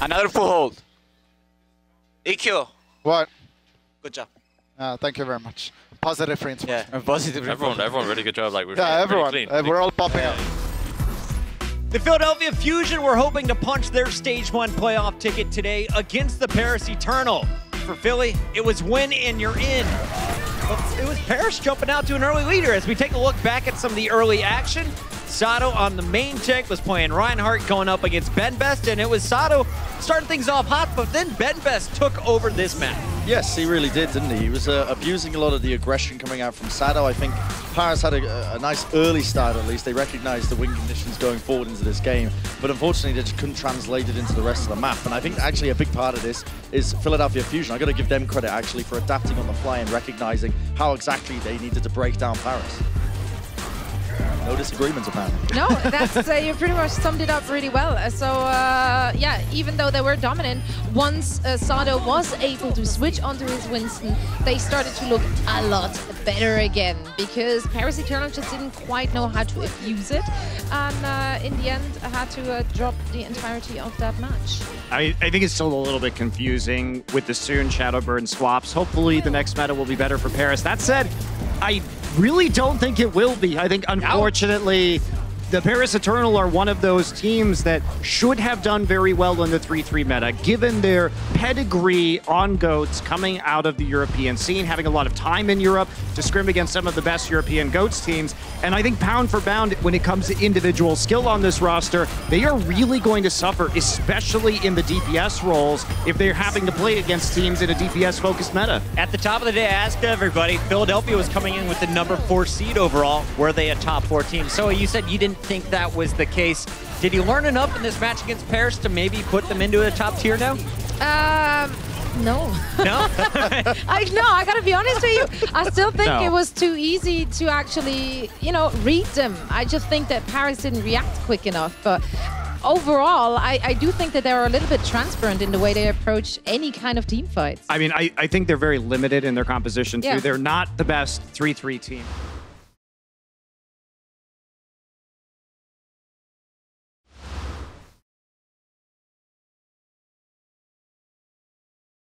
Another full hold. EQ. What? Good job. Thank you very much. Positive reinforcement. Yeah, positive. Everyone, really good job. Like yeah, everyone. really clean. We're all popping up. The Philadelphia Fusion were hoping to punch their Stage 1 playoff ticket today against the Paris Eternal. For Philly, it was win and you're in. But it was Paris jumping out to an early leader. As we take a look back at some of the early action, Sato on the main tick was playing Reinhardt going up against BenBest, and it was Sato starting things off hot, but then BenBest took over this map. Yes, he really did, didn't he? He was abusing a lot of the aggression coming out from Sato. I think Paris had a nice early start, at least. They recognized the win conditions going forward into this game, but unfortunately they just couldn't translate it into the rest of the map. And I think actually a big part of this is Philadelphia Fusion. I got to give them credit actually for adapting on the fly and recognizing how exactly they needed to break down Paris. No disagreements, apparently. No, that's you pretty much summed it up really well. Yeah, even though they were dominant, once Sato was able to switch onto his Winston, they started to look a lot better again because Paris Eternal just didn't quite know how to abuse it, and in the end had to drop the entirety of that match. I think it's still a little bit confusing with the soon Shadowburn swaps. Hopefully the next meta will be better for Paris. That said, I really don't think it will be. I think, unfortunately, the Paris Eternal are one of those teams that should have done very well in the 3-3 meta, given their pedigree on GOATs coming out of the European scene, having a lot of time in Europe to scrim against some of the best European GOATs teams. And I think pound for pound, when it comes to individual skill on this roster, they are really going to suffer, especially in the DPS roles, if they're having to play against teams in a DPS-focused meta. At the top of the day, I asked everybody, Philadelphia was coming in with the number 4 seed overall. Were they a top 4 team? So you said you didn't think that was the case. Did you learn enough in this match against Paris to maybe put them into a top tier now? No. No? I gotta be honest with you. I still think it was too easy to actually, read them. I just think that Paris didn't react quick enough. But overall, I do think that they're a little bit transparent in the way they approach any kind of team fights. I mean, I think they're very limited in their composition, too. Yeah. They're not the best 3-3 team.